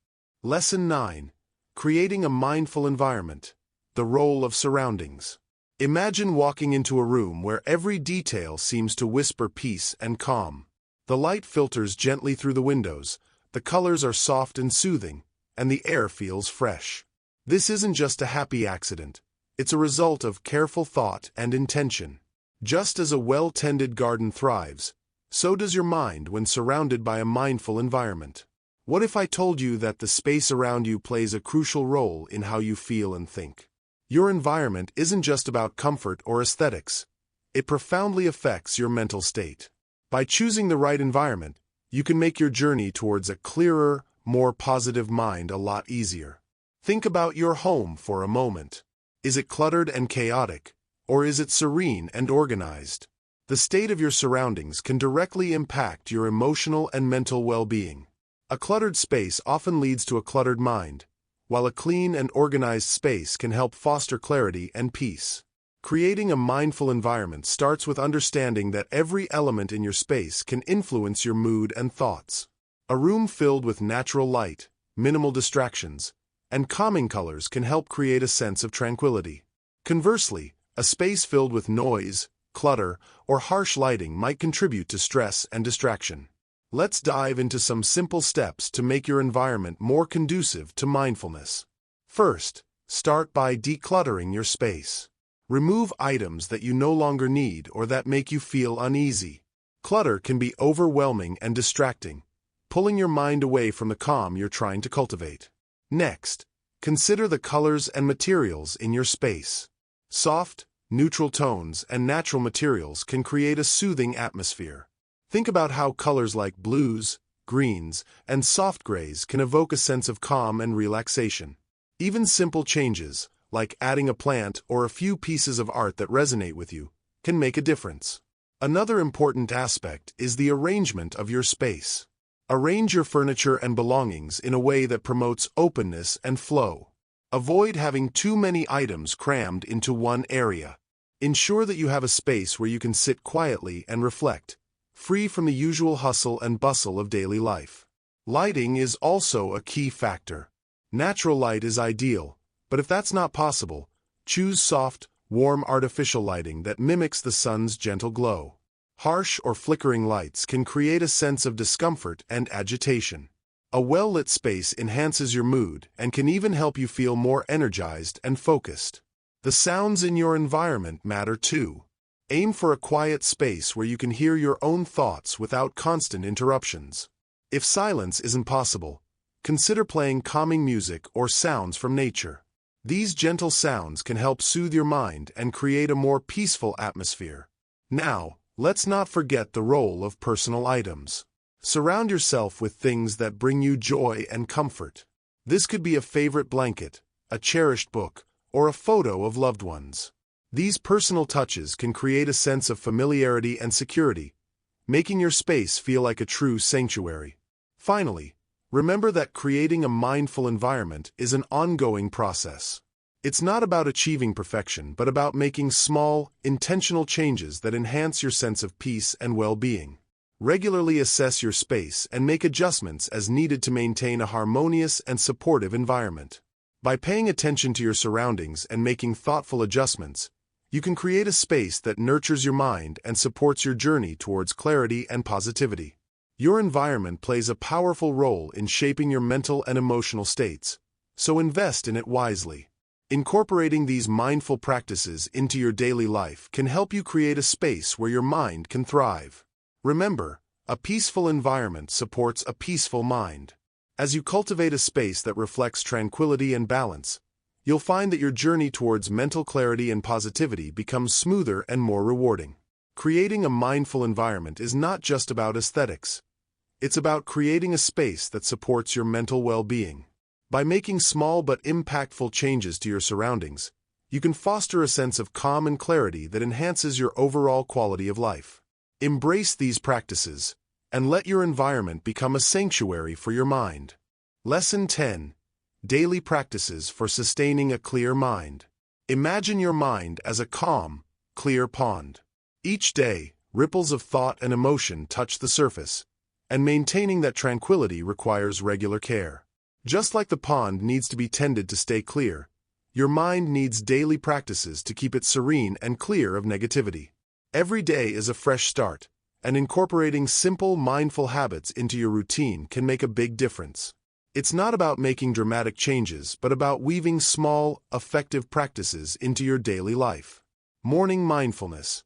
Lesson 9. Creating a mindful environment. The role of surroundings. Imagine walking into a room where every detail seems to whisper peace and calm. The light filters gently through the windows, the colors are soft and soothing, and the air feels fresh. This isn't just a happy accident. It's a result of careful thought and intention. Just as a well-tended garden thrives, so does your mind when surrounded by a mindful environment. What if I told you that the space around you plays a crucial role in how you feel and think? Your environment isn't just about comfort or aesthetics. It profoundly affects your mental state. By choosing the right environment, you can make your journey towards a clearer, more positive mind a lot easier. Think about your home for a moment. Is it cluttered and chaotic, or is it serene and organized? The state of your surroundings can directly impact your emotional and mental well-being. A cluttered space often leads to a cluttered mind, while a clean and organized space can help foster clarity and peace. Creating a mindful environment starts with understanding that every element in your space can influence your mood and thoughts. A room filled with natural light, minimal distractions, and calming colors can help create a sense of tranquility. Conversely, a space filled with noise, clutter, or harsh lighting might contribute to stress and distraction. Let's dive into some simple steps to make your environment more conducive to mindfulness. First, start by decluttering your space. Remove items that you no longer need or that make you feel uneasy. Clutter can be overwhelming and distracting, pulling your mind away from the calm you're trying to cultivate. Next, consider the colors and materials in your space. Soft, neutral tones and natural materials can create a soothing atmosphere. Think about how colors like blues, greens, and soft grays can evoke a sense of calm and relaxation. Even simple changes, like adding a plant or a few pieces of art that resonate with you, can make a difference. Another important aspect is the arrangement of your space. Arrange your furniture and belongings in a way that promotes openness and flow. Avoid having too many items crammed into one area. Ensure that you have a space where you can sit quietly and reflect, free from the usual hustle and bustle of daily life. Lighting is also a key factor. Natural light is ideal, but if that's not possible, choose soft, warm artificial lighting that mimics the sun's gentle glow. Harsh or flickering lights can create a sense of discomfort and agitation. A well-lit space enhances your mood and can even help you feel more energized and focused. The sounds in your environment matter too. Aim for a quiet space where you can hear your own thoughts without constant interruptions. If silence isn't possible, consider playing calming music or sounds from nature. These gentle sounds can help soothe your mind and create a more peaceful atmosphere. Now, let's not forget the role of personal items. Surround yourself with things that bring you joy and comfort. This could be a favorite blanket, a cherished book, or a photo of loved ones. These personal touches can create a sense of familiarity and security, making your space feel like a true sanctuary. Finally, remember that creating a mindful environment is an ongoing process. It's not about achieving perfection, but about making small, intentional changes that enhance your sense of peace and well-being. Regularly assess your space and make adjustments as needed to maintain a harmonious and supportive environment. By paying attention to your surroundings and making thoughtful adjustments, you can create a space that nurtures your mind and supports your journey towards clarity and positivity. Your environment plays a powerful role in shaping your mental and emotional states, so invest in it wisely. Incorporating these mindful practices into your daily life can help you create a space where your mind can thrive. Remember, a peaceful environment supports a peaceful mind. As you cultivate a space that reflects tranquility and balance, you'll find that your journey towards mental clarity and positivity becomes smoother and more rewarding. Creating a mindful environment is not just about aesthetics. It's about creating a space that supports your mental well-being. By making small but impactful changes to your surroundings, you can foster a sense of calm and clarity that enhances your overall quality of life. Embrace these practices, and let your environment become a sanctuary for your mind. Lesson 10. Daily Practices for Sustaining a Clear Mind. Imagine your mind as a calm, clear pond. Each day, ripples of thought and emotion touch the surface, and maintaining that tranquility requires regular care. Just like the pond needs to be tended to stay clear, your mind needs daily practices to keep it serene and clear of negativity. Every day is a fresh start, and incorporating simple, mindful habits into your routine can make a big difference. It's not about making dramatic changes, but about weaving small, effective practices into your daily life. Morning mindfulness.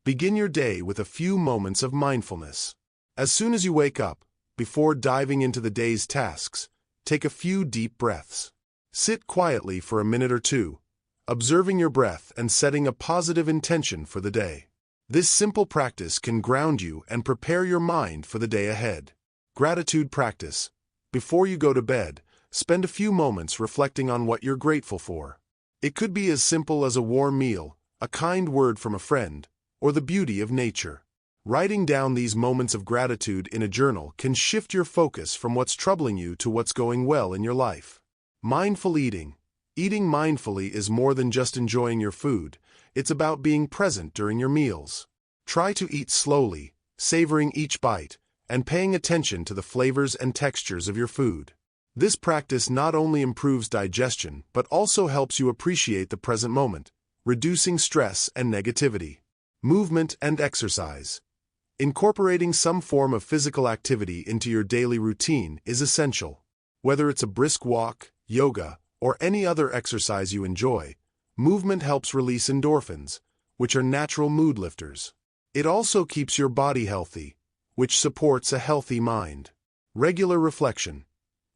Begin your day with a few moments of mindfulness. As soon as you wake up, before diving into the day's tasks, take a few deep breaths. Sit quietly for a minute or two, observing your breath and setting a positive intention for the day. This simple practice can ground you and prepare your mind for the day ahead. Gratitude practice. Before you go to bed, spend a few moments reflecting on what you're grateful for. It could be as simple as a warm meal, a kind word from a friend, or the beauty of nature. Writing down these moments of gratitude in a journal can shift your focus from what's troubling you to what's going well in your life. Mindful eating. Eating mindfully is more than just enjoying your food. It's about being present during your meals. Try to eat slowly, savoring each bite, and paying attention to the flavors and textures of your food. This practice not only improves digestion, but also helps you appreciate the present moment, reducing stress and negativity. Movement and exercise. Incorporating some form of physical activity into your daily routine is essential. Whether it's a brisk walk, yoga, or any other exercise you enjoy, movement helps release endorphins, which are natural mood lifters. It also keeps your body healthy, which supports a healthy mind. Regular reflection.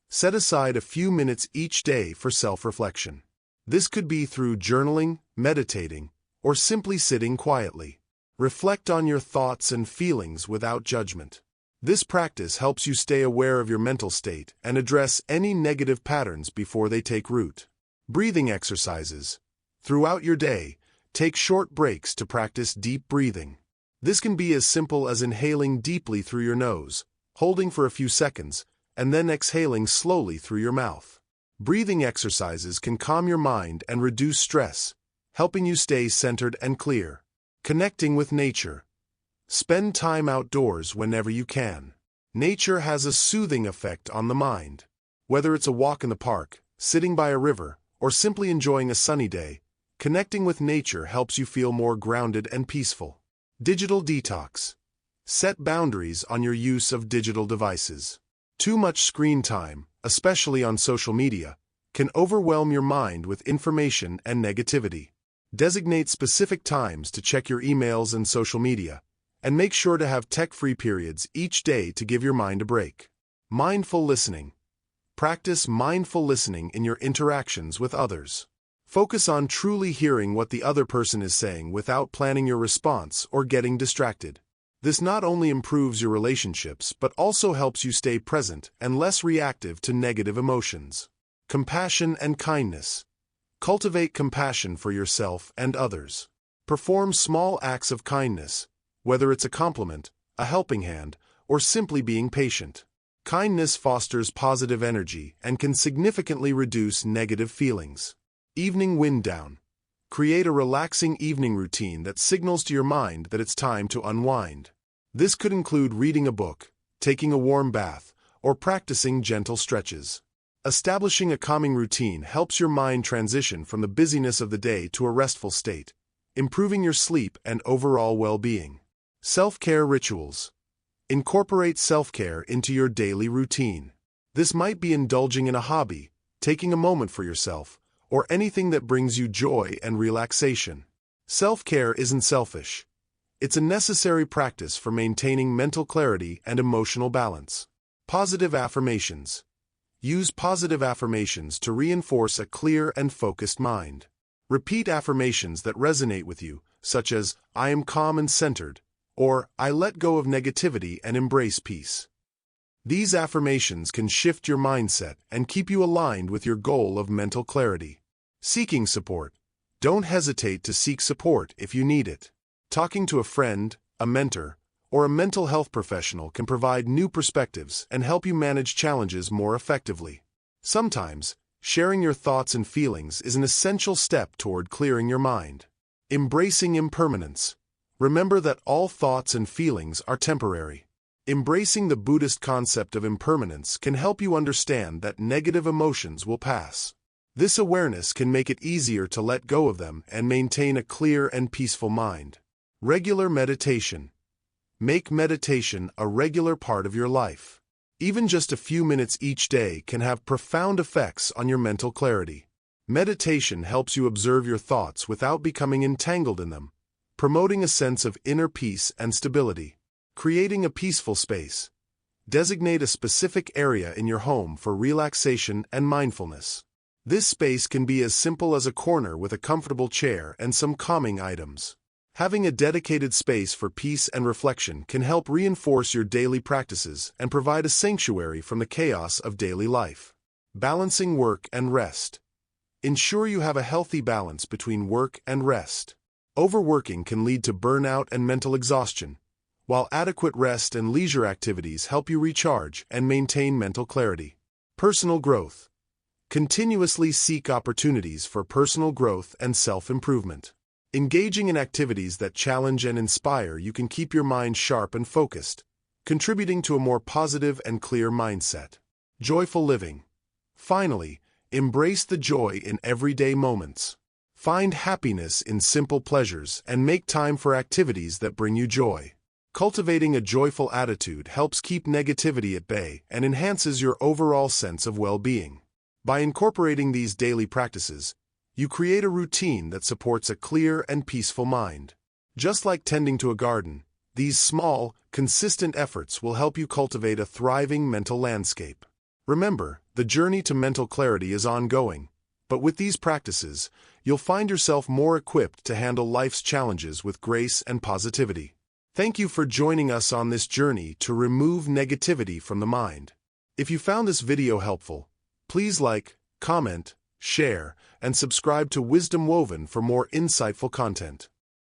Set aside a few minutes each day for self-reflection. This could be through journaling, meditating, or simply sitting quietly. Reflect on your thoughts and feelings without judgment. This practice helps you stay aware of your mental state and address any negative patterns before they take root. Breathing exercises. Throughout your day, take short breaks to practice deep breathing. This can be as simple as inhaling deeply through your nose, holding for a few seconds, and then exhaling slowly through your mouth. Breathing exercises can calm your mind and reduce stress, helping you stay centered and clear. Connecting with nature. Spend time outdoors whenever you can. Nature has a soothing effect on the mind. Whether it's a walk in the park, sitting by a river, or simply enjoying a sunny day, connecting with nature helps you feel more grounded and peaceful. Digital detox. Set boundaries on your use of digital devices. Too much screen time, especially on social media, can overwhelm your mind with information and negativity. Designate specific times to check your emails and social media, and make sure to have tech-free periods each day to give your mind a break. Mindful listening. Practice mindful listening in your interactions with others. Focus on truly hearing what the other person is saying without planning your response or getting distracted. This not only improves your relationships but also helps you stay present and less reactive to negative emotions. Compassion and kindness. Cultivate compassion for yourself and others. Perform small acts of kindness, whether it's a compliment, a helping hand, or simply being patient. Kindness fosters positive energy and can significantly reduce negative feelings. Evening wind down. Create a relaxing evening routine that signals to your mind that it's time to unwind. This could include reading a book, taking a warm bath, or practicing gentle stretches. Establishing a calming routine helps your mind transition from the busyness of the day to a restful state, improving your sleep and overall well-being. Self-care rituals. Incorporate self-care into your daily routine. This might be indulging in a hobby, taking a moment for yourself, or anything that brings you joy and relaxation. Self-care isn't selfish. It's a necessary practice for maintaining mental clarity and emotional balance. Positive affirmations. Use positive affirmations to reinforce a clear and focused mind. Repeat affirmations that resonate with you, such as, "I am calm and centered," or "I let go of negativity and embrace peace." These affirmations can shift your mindset and keep you aligned with your goal of mental clarity. Seeking support. Don't hesitate to seek support if you need it. Talking to a friend, a mentor, or a mental health professional can provide new perspectives and help you manage challenges more effectively. Sometimes, sharing your thoughts and feelings is an essential step toward clearing your mind. Embracing impermanence. Remember that all thoughts and feelings are temporary. Embracing the Buddhist concept of impermanence can help you understand that negative emotions will pass. This awareness can make it easier to let go of them and maintain a clear and peaceful mind. Regular meditation. Make meditation a regular part of your life. Even just a few minutes each day can have profound effects on your mental clarity. Meditation helps you observe your thoughts without becoming entangled in them, promoting a sense of inner peace and stability. Creating a peaceful space. Designate a specific area in your home for relaxation and mindfulness. This space can be as simple as a corner with a comfortable chair and some calming items. Having a dedicated space for peace and reflection can help reinforce your daily practices and provide a sanctuary from the chaos of daily life. Balancing work and rest. Ensure you have a healthy balance between work and rest. Overworking can lead to burnout and mental exhaustion, while adequate rest and leisure activities help you recharge and maintain mental clarity. Personal growth. Continuously seek opportunities for personal growth and self-improvement. Engaging in activities that challenge and inspire you can keep your mind sharp and focused, contributing to a more positive and clear mindset. Joyful living. Finally, embrace the joy in everyday moments. Find happiness in simple pleasures and make time for activities that bring you joy. Cultivating a joyful attitude helps keep negativity at bay and enhances your overall sense of well-being. By incorporating these daily practices, you create a routine that supports a clear and peaceful mind. Just like tending to a garden, these small, consistent efforts will help you cultivate a thriving mental landscape. Remember, the journey to mental clarity is ongoing, but with these practices, you'll find yourself more equipped to handle life's challenges with grace and positivity. Thank you for joining us on this journey to remove negativity from the mind. If you found this video helpful, please like, comment, share, and subscribe to Wisdom Woven for more insightful content.